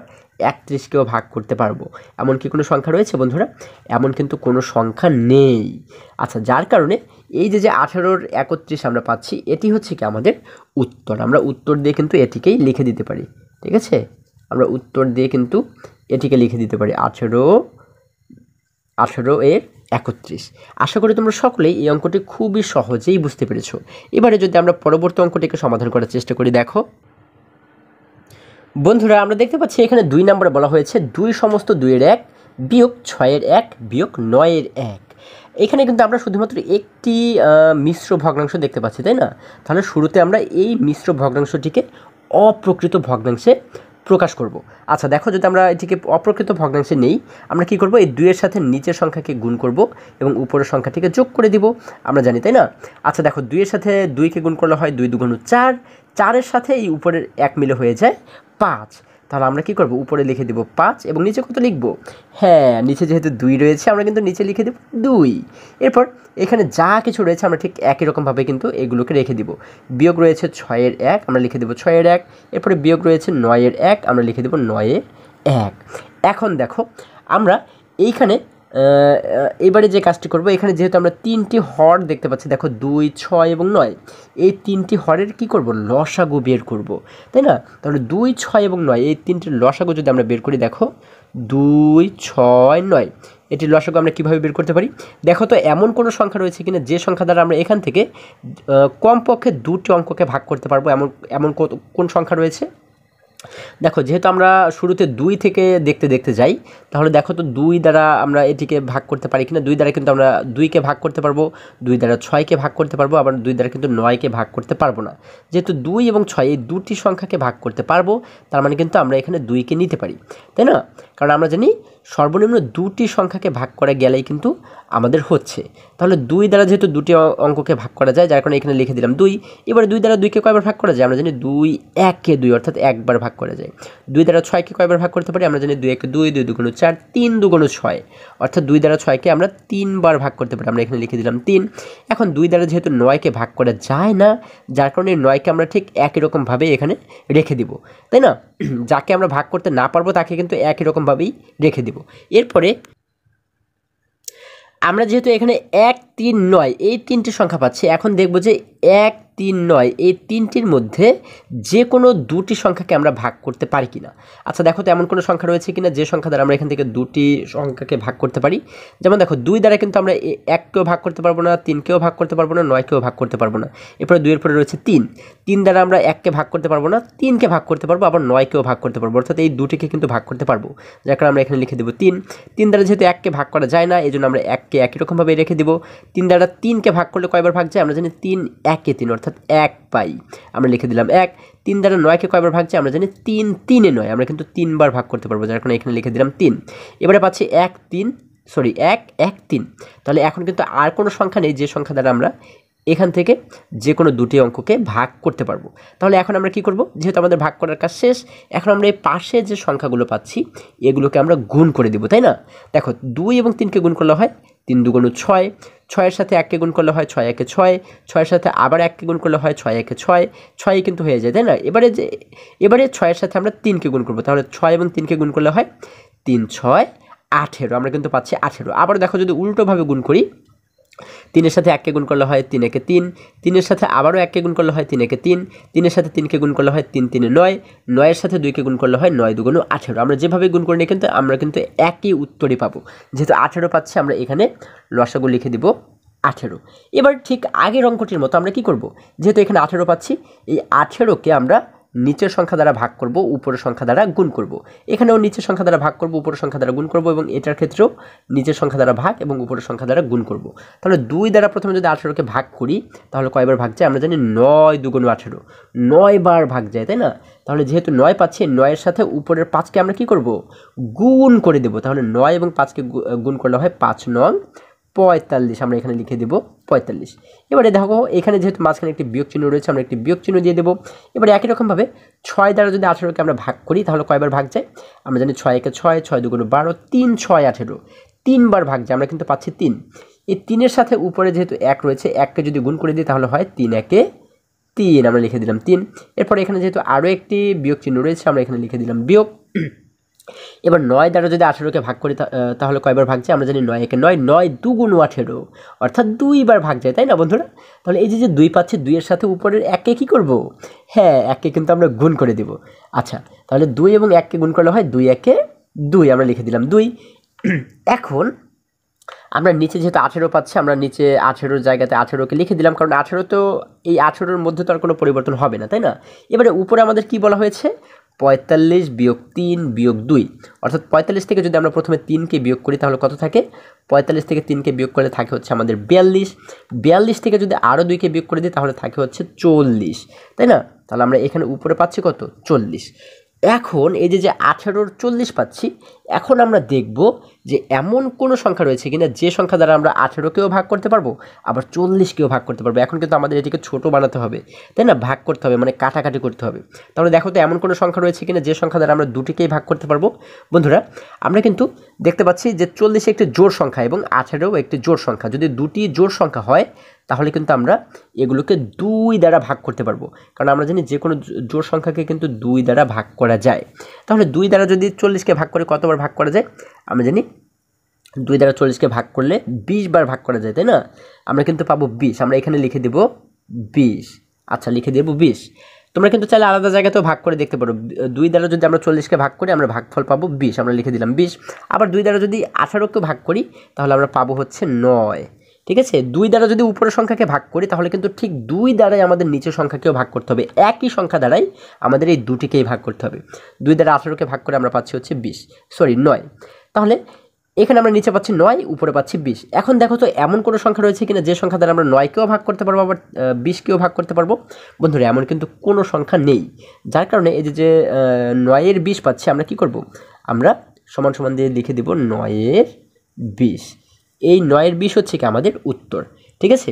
Speaker 1: 31-কেও ভাগ করতে পারবো? এমন কি কোনো সংখ্যা রয়েছে বন্ধুরা? এমন কিন্তু কোনো সংখ্যা নেই। আচ্ছা, যার কারণে এই যে 18-র 31 আমরা পাচ্ছি, এটি হচ্ছে কি আমাদের উত্তর। আমরা উত্তর দিয়ে কিন্তু এটিকেই লিখে দিতে পারি। ঠিক আছে, আমরা উত্তর দিয়ে কিন্তু এটিকে লিখে দিতে পারি 18 এর 31। আশা করি তোমরা সকলেই এই অঙ্কটি খুবই সহজেই বুঝতে পেরেছো। এবারে যদি আমরা পরবর্তী অঙ্কটিকে সমাধান করার চেষ্টা করি, দেখো বন্ধুরা আমরা দেখতে পাচ্ছি এখানে 2 নম্বরে বলা হয়েছে 2 সমস্ত 2-এর 1 বিয়োগ 6-এর 1 বিয়োগ 9-এর 1। এখানে কিন্তু আমরা শুধুমাত্র একটি মিশ্র ভগ্নাংশ দেখতে পাচ্ছি, তাই না? তাহলে শুরুতে আমরা এই মিশ্র ভগ্নাংশটিকে অপ্রকৃত ভগ্নাংশে প্রকাশ করব। আচ্ছা দেখো, যদি আমরা এটিকে অপ্রকৃত ভগ্নাংশে নেই, আমরা কি করব? এই 2-এর সাথে নিচের সংখ্যাকে গুণ করব এবং উপরের সংখ্যাটিকে যোগ করে দিব, আমরা জানি, তাই না? আচ্ছা দেখো, 2-এর সাথে 2-কে গুণ করলে হয় 2 2 4। 4-এর সাথে এই উপরের 1 মিলে হয়ে যায় 5। তাহলে আমরা কি করব? উপরে লিখে দেব 5 এবং নিচে কত লিখব? হ্যাঁ, নিচে যেহেতু 2 রয়েছে আমরা কিন্তু নিচে লিখে দেব 2। এরপর এখানে যা কিছু রয়েছে আমরা ঠিক একই রকমভাবে কিন্তু এগুলোকে রেখে দিব। বিয়োগ রয়েছে 6-এর 1, আমরা লিখে দেব 6-এর 1। এরপরে বিয়োগ রয়েছে 9-এর 1, আমরা লিখে দেব 9-এর 1। এখন দেখো আমরা এইখানে এবারে যে কাজটি করব, এখানে যেহেতু আমরা 3টি হর দেখতে পাচ্ছি, দেখো 2, 6 এবং 9, এই 3টি হরের কি করব? লসাগু বের করব, তাই না? তাহলে 2, 6 এবং 9 এই 3টির লসাগু যদি আমরা বের করি, দেখো 2, 6, 9, এটির লসাগু আমরা কীভাবে বের করতে পারি? দেখো তো এমন কোনো সংখ্যা রয়েছে কিনা যে সংখ্যা দ্বারা আমরা এখান থেকে কমপক্ষে 2টি অঙ্ককে ভাগ করতে পারবো? এমন কোন সংখ্যা রয়েছে? দেখো, যেহেতু আমরা শুরুতে 2 থেকে দেখতে যাই, তাহলে দেখো তো 2 দ্বারা আমরা এটিকে ভাগ করতে পারি কিনা। 2 দ্বারা কিন্তু আমরা 2কে ভাগ করতে পারবো, 2 দ্বারা 6কে ভাগ করতে পারবো, আবার 2 দ্বারা কিন্তু 9কে ভাগ করতে পারবো না। যেহেতু 2 এবং 6 এই দুটি সংখ্যাকে ভাগ করতে পারবো, তার মানে কিন্তু আমরা এখানে 2কে নিতে পারি, তাই না? কারণ আমরা জানি সর্বনিম্ন 2টি সংখ্যাকে ভাগ করা গেলেই কিন্তু আমাদের হচ্ছে। তাহলে 2 দ্বারা যেহেতু 2টি অঙ্ককে ভাগ করা যায়, যার কারণে এখানে লিখে দিলাম 2। এবারে 2 দ্বারা 2কে কয়বার ভাগ করা যায়? আমরা জানি 2 1-কে 2, অর্থাৎ একবার ভাগ করা যায়। 2 দ্বারা 6কে কয়বার ভাগ করতে পারি? আমরা জানি 2 1 2, 2 2 4, 3 2 6, অর্থাৎ 2 দ্বারা 6কে আমরা 3বার ভাগ করতে পারি। আমরা এখানে লিখে দিলাম 3। এখন 2 দ্বারা যেহেতু 9কে ভাগ করা যায় না, যার কারণে 9কে আমরা ঠিক একই রকমভাবে এখানে রেখে দিব, তাই না? যাকে আমরা ভাগ করতে না পারবো তাকে কিন্তু একই রকমভাবেই রেখে দিব। এরপরে আমরা যেহেতু এখানে 1 3 9 এই 3টি সংখ্যা পাচ্ছি, এখন দেখব যে 1 3 9 এই 3টির মধ্যে যে কোনো 2টি সংখ্যাকে আমরা ভাগ করতে পারি কিনা। আচ্ছা দেখো তো এমন কোনো সংখ্যা রয়েছে কিনা যে সংখ্যা দ্বারা আমরা এখান থেকে 2টি সংখ্যাকে ভাগ করতে পারি। যেমন দেখো, 2 দ্বারা কিন্তু আমরা 1কেও ভাগ করতে পারবো না, 3কেও ভাগ করতে পারবো না, 9কেও ভাগ করতে পারবো না। এরপরে 2 এর পরে রয়েছে 3। 3 দ্বারা আমরা 1কে ভাগ করতে পারবো না, 3কে ভাগ করতে পারবো, আবার 9কেও ভাগ করতে পারবো, অর্থাৎ এই দুটিকে কিন্তু ভাগ করতে পারবো, যার কারণে আমরা এখানে লিখে দেবো 3। 3 দ্বারা যেহেতু 1কে ভাগ করা যায় না, এই জন্য আমরা 1কে একই রকমভাবে রেখে দিব। 3 দ্বারা 3কে ভাগ করলে কয়বার ভাগ যায়? আমরা জানি 3 1-এ 3, অর্থাৎ 1 পাই, আমরা লিখে দিলাম 1। 3 দ্বারা 9কে কয়বার ভাগ যায়? আমরা জানি 3 3-এ 9, আমরা কিন্তু 3বার ভাগ করতে পারবো, যার কারণে এখানে লিখে দিলাম 3। এবারে পাচ্ছি 1 1 1 3। তাহলে এখন কিন্তু আর কোনো সংখ্যা নেই যে সংখ্যা দ্বারা আমরা এখান থেকে যে কোনো 2টি অঙ্ককে ভাগ করতে পারবো। তাহলে এখন আমরা কি করব? যেহেতু আমাদের ভাগ করার কাজ শেষ, এখন আমরা এই পাশে যে সংখ্যাগুলো পাচ্ছি এগুলোকে আমরা গুণ করে দেব, তাই না? দেখো, 2 এবং 3কে গুণ করলে হয় 3 2 6, 6-এর সাথে 1কে গুণ করলে হয় 6 1 6, 6-এর সাথে আবার 1কে গুণ করলে হয় 6 1 6, 6ই কিন্তু হয়ে যায়, তাই না? এবারে 6-এর সাথে আমরা 3কে গুণ করবো, তাহলে 6 এবং 3কে গুণ করলে হয় 3 6 18, আমরা কিন্তু পাচ্ছি 18। আবার দেখো, যদি উল্টোভাবে গুণ করি, 3-এর সাথে 1কে গুণ করলে হয় 3 1 3, 3-এর সাথে আবারও 1কে গুণ করলে হয় 3 1 3, 3-এর সাথে 3কে গুণ করলে হয় 3 3 9, 9-এর সাথে 2কে গুণ করলে হয় 9 2 18। আমরা যেভাবে গুণ করি না কিন্তু আমরা কিন্তু একই উত্তরই পাবো। যেহেতু 18 পাচ্ছি, আমরা এখানে লসাগু লিখে দিব 18। এবার ঠিক আগের অঙ্কটির মতো আমরা কি করব? যেহেতু এখানে 18 পাচ্ছি, এই 18কে আমরা নিচের সংখ্যা দ্বারা ভাগ করব, উপরের সংখ্যা দ্বারা গুণ করব। এখানেও নিচের সংখ্যা দ্বারা ভাগ করব, উপরের সংখ্যা দ্বারা গুণ করব, এবং এটার ক্ষেত্রেও নিচের সংখ্যা দ্বারা ভাগ এবং উপরের সংখ্যা দ্বারা গুণ করব। তাহলে 2 দ্বারা প্রথমে যদি 18কে ভাগ করি তাহলে কয়বার ভাগ যায়? আমরা জানি 9 দুগুণ 18, 9 বার ভাগ যায়, তাই না? তাহলে যেহেতু 9 পাচ্ছি, 9-এর সাথে উপরের 5কে আমরা কি করব? গুণ করে দেব। তাহলে 9 এবং 5কে গুণ করলে হয় 5 নং 45। আমরা এখানে লিখে দেব 45। এবারে দেখো এখানে যেহেতু মাঝখানে একটি বিয়োগ চিহ্ন রয়েছে, আমরা একটি বিয়োগ চিহ্ন দিয়ে দেবো। এবারে একই রকমভাবে 6 দ্বারা যদি 18কে আমরা ভাগ করি তাহলে কয়বার ভাগ যায়? আমরা জানি 6 একে 6, 6 দুগুণ 12, 3 6 18, 3 বার ভাগ যায়। আমরা কিন্তু পাচ্ছি 3। এই 3-এর সাথে উপরে যেহেতু 1 রয়েছে, 1কে যদি গুণ করে দিই তাহলে হয় 3 একে 3, আমরা লিখে দিলাম 3। এরপর এখানে যেহেতু আরও একটি বিয়োগ চিহ্ন রয়েছে, আমরা এখানে লিখে দিলাম বিয়োগ। এবার 9 দ্বারা যদি 18কে ভাগ করি তাহলে কয়বার ভাগ যায়? আমরা জানি 9 একে 9, 9 দুগুণ 18, অর্থাৎ 2 বার ভাগ যায়, তাই না বন্ধুরা? তাহলে এই যে 2 পাচ্ছি, 2-এর সাথে উপরের 1কে কী করব? হ্যাঁ, 1কে কিন্তু আমরা গুণ করে দেব। আচ্ছা, তাহলে 2 এবং 1কে গুণ করলে হয় 2 একে 2, আমরা লিখে দিলাম 2। এখন আমরা নিচে যেহেতু 18 পাচ্ছি, আমরা নিচে 18-র জায়গাতে 18কে লিখে দিলাম, কারণ 18 তো এই 18-র মধ্যে তো আর কোনো পরিবর্তন হবে না, তাই না? এবারে উপরে আমাদের কি বলা হয়েছে? 45 বিয়োগ 3 বিয়োগ 2, অর্থাৎ 45 থেকে যদি আমরা প্রথমে 3কে বিয়োগ করি তাহলে কত থাকে? 45 থেকে 3কে বিয়োগ করলে থাকে হচ্ছে আমাদের 42। 42 থেকে যদি আরও 2কে বিয়োগ করে দিই তাহলে থাকে হচ্ছে 40, তাই না? তাহলে আমরা এখানে উপরে পাচ্ছি কত? 40। এখন এই যে 18-র 40 পাচ্ছি, এখন আমরা দেখব যে এমন কোনো সংখ্যা রয়েছে কিনা যে সংখ্যা দ্বারা আমরা 18কেও ভাগ করতে পারবো, আবার 40কেও ভাগ করতে পারবো। এখন কিন্তু আমাদের এটিকে ছোট বানাতে হবে, তাই না? ভাগ করতে হবে, মানে কাটাকাটি করতে হবে। তাহলে দেখো তো এমন কোনো সংখ্যা রয়েছে কিনা যে সংখ্যা দ্বারা আমরা দুটিকেই ভাগ করতে পারবো। বন্ধুরা, আমরা কিন্তু দেখতে পাচ্ছি যে 40 একটি জোড় সংখ্যা এবং 18ও একটি জোড় সংখ্যা। যদি দুটি জোড় সংখ্যা হয় তাহলে কিন্তু আমরা এগুলোকে 2 দ্বারা ভাগ করতে পারবো, কারণ আমরা জানি যে কোনো জোড় সংখ্যাকে কিন্তু 2 দ্বারা ভাগ করা যায়। তাহলে 2 দ্বারা যদি 40কে ভাগ করে কতবার ভাগ করা যায়? আমরা জানি 2 দ্বারা 40কে ভাগ করলে 20 বার ভাগ করা যায়, তাই না? আমরা কিন্তু পাবো 20, আমরা এখানে লিখে দেব 20। আচ্ছা, লিখে দেব 20। তোমরা কিন্তু চাইলে আলাদা জায়গাতেও ভাগ করে দেখতে পারো। 2 দ্বারা যদি আমরা 40কে ভাগ করি আমরা ভাগফল পাবো 20, আমরা লিখে দিলাম 20। আবার 2 দ্বারা যদি 18কে ভাগ করি তাহলে আমরা পাবো হচ্ছে 9, ঠিক আছে? 2 দ্বারা যদি উপরের সংখ্যাকে ভাগ করি তাহলে কিন্তু ঠিক 2 দ্বারাই আমাদের নিচের সংখ্যাকেও ভাগ করতে হবে। একই সংখ্যা দ্বারাই আমাদের এই দুটিকেই ভাগ করতে হবে। 2 দ্বারা 18কে ভাগ করে আমরা পাচ্ছি হচ্ছে 9। তাহলে এখানে আমরা নিচে পাচ্ছি 9, উপরে পাচ্ছি 20। এখন দেখো তো এমন কোনো সংখ্যা রয়েছে কিনা যে সংখ্যা দ্বারা আমরা 9কেও ভাগ করতে পারবো, আবার 20কেও ভাগ করতে পারবো? বন্ধুরা, এমন কিন্তু কোনো সংখ্যা নেই। যার কারণে এই যে 9-এর 20 পাচ্ছি, আমরা কি করব? আমরা সমান সমান দিয়ে লিখে দেব 9-এর 20। এই 9-এর 20 হচ্ছে কি আমাদের উত্তর, ঠিক আছে?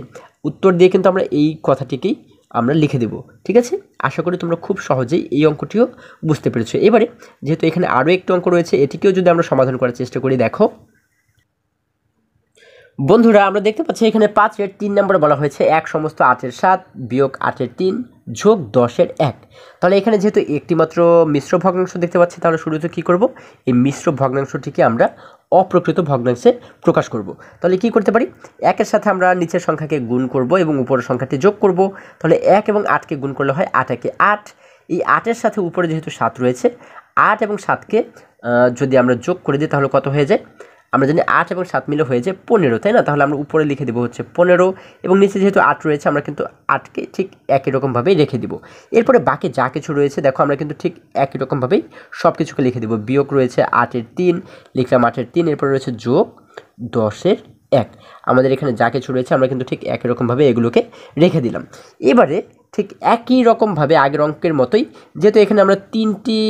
Speaker 1: উত্তর দিয়ে কিন্তু আমরা এই কথাটিকেই আমরা লিখে দেব, ঠিক আছে? আশা করি তোমরা খুব সহজেই এই অঙ্কটিও বুঝতে পেরেছো। এবারে যেহেতু এখানে আরও একটি অঙ্ক রয়েছে, এটিকেও যদি আমরা সমাধান করার চেষ্টা করি, দেখো বন্ধুরা, আমরা দেখতে পাচ্ছি এখানে 5-এর 3 নম্বরে বলা হয়েছে 1 সমস্ত 8-এর 7 বিয়োগ 8-এর 3 যোগ 10-এর 1। তাহলে এখানে যেহেতু একটি মাত্র মিশ্র ভগ্নাংশ দেখতে পাচ্ছি, তাহলে শুরুতে কী করব? এই মিশ্র ভগ্নাংশটিকে আমরা অপ্রকৃত ভগ্নাংশে প্রকাশ করব। তাহলে কি করতে পারি? 1-এর সাথে আমরা নিচের সংখ্যাকে গুণ করব এবং উপরের সংখ্যাটি যোগ করব। তাহলে 1 এবং 8কে গুণ করলে হয় 8 একে 8। এই 8-এর সাথে উপরে যেহেতু 7 রয়েছে, 8 এবং 7কে যদি আমরা যোগ করে দিই তাহলে কত হয়ে যায়? আমরা জানি 8 এবং 7 মিলে হয়ে যায় 15, তাই না? তাহলে আমরা উপরে লিখে দেবো হচ্ছে 15, এবং নিচে যেহেতু 8 রয়েছে আমরা কিন্তু 8কে ঠিক একই রকমভাবেই রেখে দিব। এরপরে বাকি যা কিছু রয়েছে দেখো আমরা কিন্তু ঠিক একই রকমভাবেই সব কিছুকে লিখে দেবো। বিয়োগ রয়েছে 8-এর 3, লিখলাম 8-এর 3, এরপরে রয়েছে যোগ 10-এর 1। আমাদের এখানে যা কিছু রয়েছে আমরা কিন্তু ঠিক একই রকমভাবে এগুলোকে রেখে দিলাম। এবারে ঠিক একই রকমভাবে আগের অঙ্কের মতোই, যেহেতু এখানে আমরা 3টি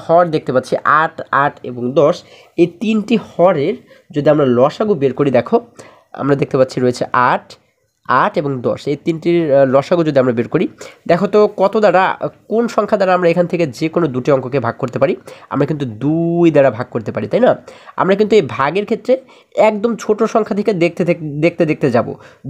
Speaker 1: হর দেখতে পাচ্ছি 8, 8 এবং 10, এই 3টি হরের যদি আমরা লসাগু বের করি, দেখো আমরা দেখতে পাচ্ছি রয়েছে 8, 8 এবং 10, এই 3টির লসাগু যদি আমরা বের করি, দেখো তো কত দ্বারা, কোন সংখ্যা দ্বারা আমরা এখান থেকে যে কোনো দুটি অঙ্ককে ভাগ করতে পারি? আমরা কিন্তু 2 দ্বারা ভাগ করতে পারি, তাই না? আমরা কিন্তু এই ভাগের ক্ষেত্রে একদম ছোট সংখ্যা থেকে দেখতে যাব,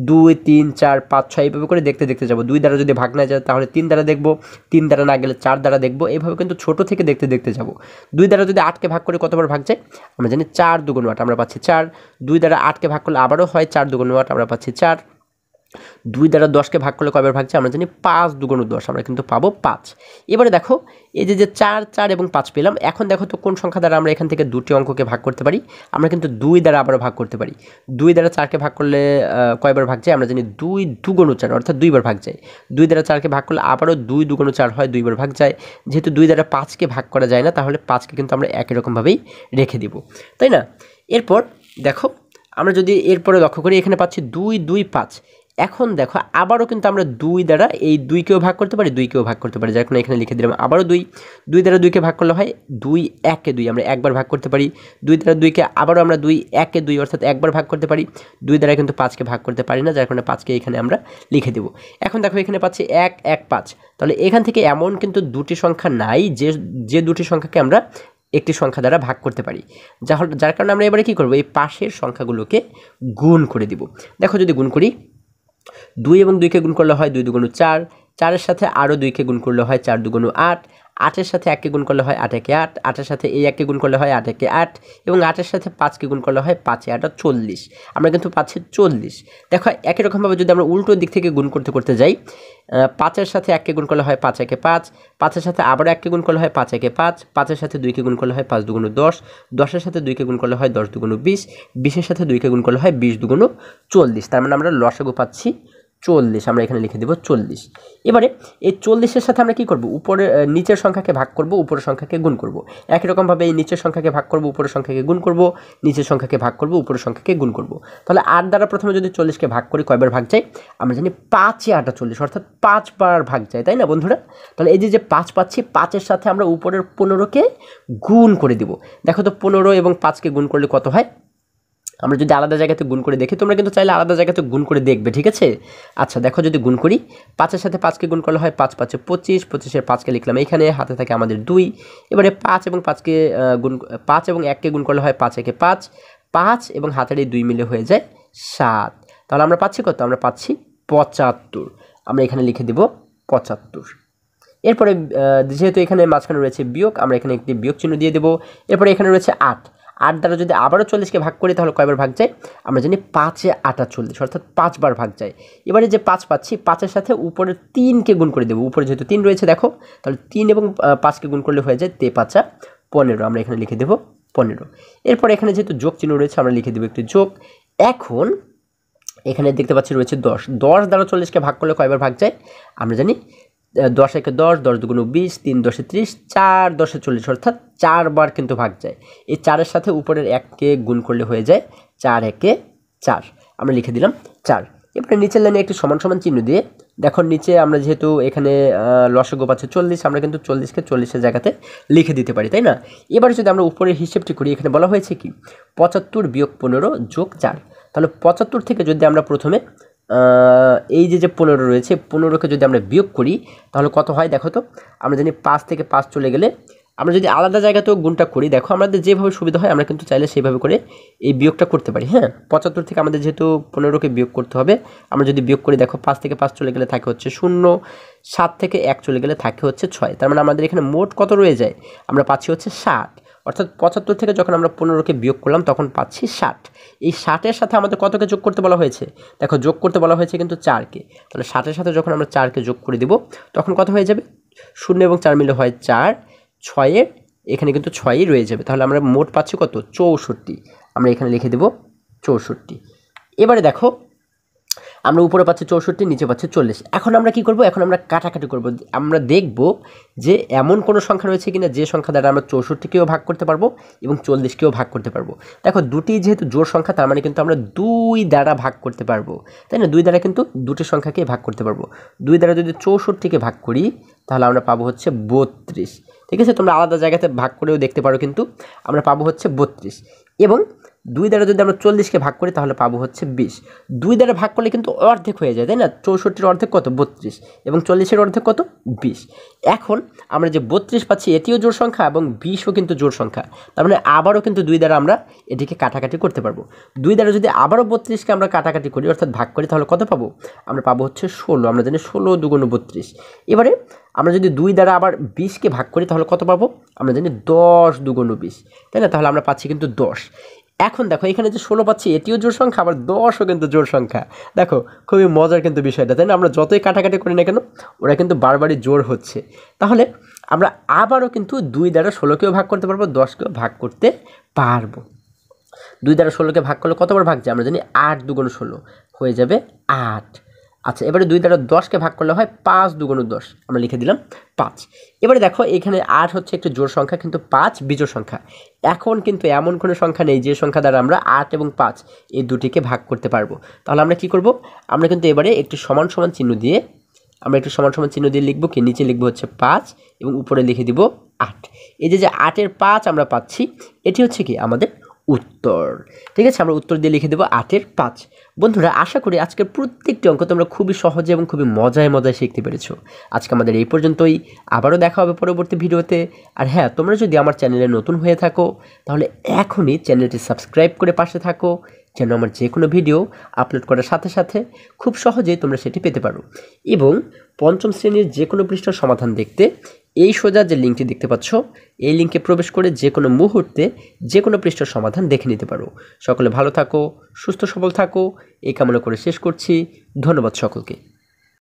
Speaker 1: 2, 3, 4, 5, 6 এইভাবে করে দেখতে যাব। 2 দ্বারা যদি ভাগ না যায় তাহলে 3 দ্বারা দেখব, 3 দ্বারা না গেলে 4 দ্বারা দেখব, এইভাবে কিন্তু ছোট থেকে দেখতে যাব। 2 দ্বারা যদি 8কে ভাগ করে কতবার ভাগ যায়? আমরা জানি 4 দুগুণ 8, আমরা পাচ্ছি 4। 2 দ্বারা 8কে ভাগ করলে আবারও হয় 4 দুগুণ 8, আমরা পাচ্ছি 4। 2 দ্বারা 10কে ভাগ করলে কয়বার ভাগ যায়? আমরা জানি 5 দুগুণ 10, আমরা কিন্তু পাবো 5। এবারে দেখো এই যে 4 4 এবং 5 পেলাম। এখন দেখো তো কোন সংখ্যা দ্বারা আমরা এখান থেকে দুটি অঙ্ককে ভাগ করতে পারি? আমরা কিন্তু 2 দ্বারা আবারও ভাগ করতে পারি। 2 দ্বারা 4কে ভাগ করলে কয়বার ভাগ যায়? আমরা জানি 2 দুগুণ 4, অর্থাৎ 2 বার ভাগ যায়। 2 দ্বারা 4কে ভাগ করলে আবারও 2 দুগুণ 4 হয়, 2 বার ভাগ যায়। যেহেতু 2 দ্বারা 5কে ভাগ করা যায় না, তাহলে 5কে কিন্তু আমরা একই রকমভাবেই রেখে দিব, তাই না? এরপর দেখো আমরা যদি এরপরে লক্ষ্য করি, এখানে পাচ্ছি 2 2 5। এখন দেখো আবারও কিন্তু আমরা 2 দ্বারা এই 2কেও ভাগ করতে পারি, 2কেও ভাগ করতে পারি, যার কারণে এখানে লিখে দিলাম আবারও 2। 2 দ্বারা 2কে ভাগ করলে হয় 2 1 2, আমরা একবার ভাগ করতে পারি। 2 দ্বারা 2কে আবারও আমরা 2 1 2, অর্থাৎ একবার ভাগ করতে পারি। 2 দ্বারা কিন্তু 5কে ভাগ করতে পারি না, যার কারণে 5কে এখানে আমরা লিখে দেব। এখন দেখো এখানে পাচ্ছি 1 1 5। তাহলে এখান থেকে এমন কিন্তু দুটি সংখ্যা নাই যে দুটি সংখ্যাকে আমরা একটি সংখ্যা দ্বারা ভাগ করতে পারি, যার কারণে আমরা এবারে কী করব? এই পাশের সংখ্যাগুলোকে গুণ করে দিব। দেখো যদি গুণ করি, 2 এবং 2কে গুণ করলে হয় 2 দুগুণ 4, 4-এর সাথে আরও 2কে গুণ করলে হয় 4 দুগুণ 8, 8-এর সাথে 1কে গুণ করলে হয় 8 একে 8, 8-এর সাথে এই 1কে গুণ করলে হয় 8 একে 8, এবং 8-এর সাথে 5কে গুণ করলে হয় 5 8 40। আমরা কিন্তু পাচ্ছি 40। দেখো একই রকমভাবে যদি আমরা উল্টো দিক থেকে গুণ করতে করতে যাই, 5-এর সাথে 1কে গুণ করলে হয় 5 একে 5, 5-এর সাথে আবার 1কে গুণ করলে হয় 5 একে 5, 5-এর সাথে 2কে গুণ করলে হয় 5 দুগুণ 10, 10-এর সাথে 2কে গুণ করলে হয় 10 দুগুণ 20, 20-এর সাথে 2কে গুণ করলে হয় 20 দুগুণ 40। তার মানে আমরা লসাগু পাচ্ছি 40, আমরা এখানে লিখে দেব 40। এবারে এই 40-এর সাথে আমরা কি করব? উপরে নিচের সংখ্যাকে ভাগ করব, উপরের সংখ্যাকে গুণ করব। একই রকমভাবে এই নিচের সংখ্যাকে ভাগ করব, উপরের সংখ্যাকে গুণ করব, নিচের সংখ্যাকে ভাগ করব, উপরের সংখ্যাকে গুণ করব। তাহলে 8 দ্বারা প্রথমে যদি 40কে ভাগ করি কয়বার ভাগ যায়? আমরা জানি 5 8 40, অর্থাৎ 5 বার ভাগ যায়, তাই না বন্ধুরা? তাহলে এই যে 5 পাচ্ছি, 5-এর সাথে আমরা উপরের 15কে গুণ করে দিব। দেখো তো 15 এবং 5কে গুণ করলে কত হয়? আমরা যদি আলাদা জায়গাতে গুণ করে দেখি, তোমরা কিন্তু চাইলে আলাদা জায়গাতে গুণ করে দেখবে, ঠিক আছে? আচ্ছা দেখো যদি গুণ করি, 5-এর সাথে 5কে গুণ করলে হয় 5 5 25, 25-এর 5কে লিখলাম এখানে, হাতে থাকে আমাদের 2। এবারে 5 এবং 5কে 5 এবং 1কে গুণ করলে হয় 5 একে 5, 5 এবং হাতের এই 2 মিলে হয়ে যায় 7। তাহলে আমরা পাচ্ছি কত? আমরা পাচ্ছি 75। আমরা এখানে লিখে দেব 75। এরপরে যেহেতু এখানে মাঝখানে রয়েছে বিয়োগ, আমরা এখানে একটি বিয়োগ চিহ্ন দিয়ে দেবো। এরপরে এখানে রয়েছে 8, 8 দ্বারা যদি আবারও 40কে ভাগ করি তাহলে কয়বার ভাগ যায়? আমরা জানি 5 8 40, অর্থাৎ 5 বার ভাগ যায়। এবারে যে 5 পাচ্ছি, 5-এর সাথে উপরে 3কে গুণ করে দেবো। উপরে যেহেতু 3 রয়েছে দেখো, তাহলে 3 এবং 5কে গুণ করলে হয়ে যায় 3 5 15, আমরা এখানে লিখে দেবো 15। এরপর এখানে যেহেতু যোগ চিহ্ন রয়েছে, আমরা লিখে দেবো একটি যোগ। এখন এখানে দেখতে পাচ্ছি রয়েছে 10, 10 দ্বারা 40কে ভাগ করলে কয়বার ভাগ যায়? আমরা জানি 10 একে 10, 10 দুগুণ 20, 3 10 30, 4 10 40, অর্থাৎ 4 বার কিন্তু ভাগ যায়। এই 4-এর সাথে উপরের 1কে গুণ করলে হয়ে যায় 4 একে 4, আমরা লিখে দিলাম 4। এবারে নিচের লাইনে একটি সমান সমান চিহ্ন দিয়ে দেখো নিচে আমরা যেহেতু এখানে লসাগু পাচ্ছি 40, আমরা কিন্তু 40কে 40-এর জায়গাতে লিখে দিতে পারি, তাই না? এবারে যদি আমরা উপরের হিসেবটি করি, এখানে বলা হয়েছে কি 75 বিয়োগ 15 যোগ 4। তাহলে 75 থেকে যদি আমরা প্রথমে এই যে 15 রয়েছে, 15কে যদি আমরা বিয়োগ করি তাহলে কত হয় দেখো তো? আমরা জানি 5 থেকে 5 চলে গেলে, আমরা যদি আলাদা জায়গাতেও গুণটা করি, দেখো আমাদের যেভাবে সুবিধা হয় আমরা কিন্তু চাইলে সেইভাবে করে এই বিয়োগটা করতে পারি। হ্যাঁ, 75 থেকে আমাদের যেহেতু 15কে বিয়োগ করতে হবে, আমরা যদি বিয়োগ করি দেখো 5 থেকে 5 চলে গেলে থাকে হচ্ছে 0, 7 থেকে 1 চলে গেলে থাকে হচ্ছে 6। তার মানে আমাদের এখানে মোট কত রয়ে যায়? আমরা পাচ্ছি হচ্ছে 60। অর্থাৎ 75 থেকে যখন আমরা 15কে বিয়োগ করলাম তখন পাচ্ছি 60। এই 60-এর সাথে আমাদের কতকে যোগ করতে বলা হয়েছে? দেখো যোগ করতে বলা হয়েছে কিন্তু 4কে। তাহলে 60-এর সাথে যখন আমরা 4কে যোগ করে দিব তখন কত হয়ে যাবে? 0 এবং 4 মিলে হয় 4, 6-এর এখানে কিন্তু 6ই রয়ে যাবে। তাহলে আমরা মোট পাচ্ছি কত? 64। আমরা এখানে লিখে দেব 64। এবারে দেখো আমরা উপরে পাচ্ছি 64, নিচে পাচ্ছি 40। এখন আমরা কি করব? এখন আমরা কাটাকাটি করব। আমরা দেখব যে এমন কোনো সংখ্যা রয়েছে কিনা যে সংখ্যা দ্বারা আমরা 64কেও ভাগ করতে পারবো এবং 40কেও ভাগ করতে পারবো। দেখো দুটি যেহেতু জোড় সংখ্যা, তার মানে কিন্তু আমরা 2 দ্বারা ভাগ করতে পারবো, তাই না? 2 দ্বারা কিন্তু দুটি সংখ্যাকে ভাগ করতে পারবো। 2 দ্বারা যদি 64কে ভাগ করি তাহলে আমরা পাবো হচ্ছে 32। ঠিক আছে, তোমরা আলাদা জায়গাতে ভাগ করেও দেখতে পারো, কিন্তু আমরা পাবো হচ্ছে 32। এবং 2 দ্বারা যদি আমরা 40কে ভাগ করি তাহলে পাবো হচ্ছে 20। 2 দ্বারা ভাগ করলে কিন্তু অর্ধেক হয়ে যায়, তাই না? 64-এর অর্ধেক কত? 32, এবং 40-এর অর্ধেক কত? 20। এখন আমরা যে 32 পাচ্ছি এটিও জোড় সংখ্যা এবং 20ও কিন্তু জোড় সংখ্যা। তার মানে আবারও কিন্তু 2 দ্বারা আমরা এটিকে কাটাকাটি করতে পারবো। 2 দ্বারা যদি আবারও 32কে আমরা কাটাকাটি করি অর্থাৎ ভাগ করি তাহলে কত পাবো? আমরা পাবো হচ্ছে 16। আমরা জানি 16 দুগুণ 32। এবারে আমরা যদি 2 দ্বারা আবার 20কে ভাগ করি তাহলে কত পাবো? আমরা জানি 10 দুগুণ 20, তাই না? তাহলে আমরা পাচ্ছি কিন্তু 10। এখন দেখো এখানে যে 16 পাচ্ছি এটিও জোড় সংখ্যা, আবার 10ও কিন্তু জোড় সংখ্যা। দেখো খুবই মজার কিন্তু বিষয়টা, তাই না? আমরা যতই কাটাকাটি করি না কেন ওরা কিন্তু বারবারই জোড় হচ্ছে। তাহলে আমরা আবারও কিন্তু 2 দ্বারা 16কেও ভাগ করতে পারবো, 10কেও ভাগ করতে পারবো। 2 দ্বারা 16কে ভাগ করলে কতবার ভাগ যায় আমরা জানি, 8 দুগুণ 16 হয়ে যাবে 8। আচ্ছা, এবারে 2 দ্বারা 10কে ভাগ করলে হয় 5 দুগুণ 10, আমরা লিখে দিলাম 5। এবারে দেখো এখানে 8 হচ্ছে একটি জোড় সংখ্যা, কিন্তু 5 বিজোড় সংখ্যা। এখন কিন্তু এমন কোনো সংখ্যা নেই যে সংখ্যা দ্বারা আমরা 8 এবং 5 এই দুটিকে ভাগ করতে পারবো। তাহলে আমরা কি করব, আমরা কিন্তু এবারে একটি সমান সমান চিহ্ন দিয়ে লিখবো কি, নিচে লিখবো হচ্ছে 5 এবং উপরে লিখে দিব 8। এই যে 8-এর 5 আমরা পাচ্ছি, এটি হচ্ছে কি আমাদের উত্তর। ঠিক আছে, আমরা উত্তর দিয়ে লিখে দেবো 8-এর 5। বন্ধুরা, আশা করি আজকের প্রত্যেকটি অঙ্ক তোমরা খুবই সহজে এবং খুবই মজায় মজায় শিখতে পেরেছো। আজকে আমাদের এই পর্যন্তই, আবারও দেখা হবে পরবর্তী ভিডিওতে। আর হ্যাঁ, তোমরা যদি আমার চ্যানেলে নতুন হয়ে থাকো তাহলে এখনই চ্যানেলটি সাবস্ক্রাইব করে পাশে থাকো, যেন আমার যে কোনো ভিডিও আপলোড করার সাথে সাথে খুব সহজেই তোমরা সেটি পেতে পারো। এবং পঞ্চম শ্রেণীর যে কোনো পৃষ্ঠার সমাধান দেখতে এই সোজা যে লিঙ্কটি দেখতে পাচ্ছ, এই লিঙ্কে প্রবেশ করে যে কোনো মুহূর্তে যে কোনো পৃষ্ঠার সমাধান দেখে নিতে পারো। সকলে ভালো থাকো, সুস্থ সবল থাকো, এই কামনা করে শেষ করছি। ধন্যবাদ সকলকে।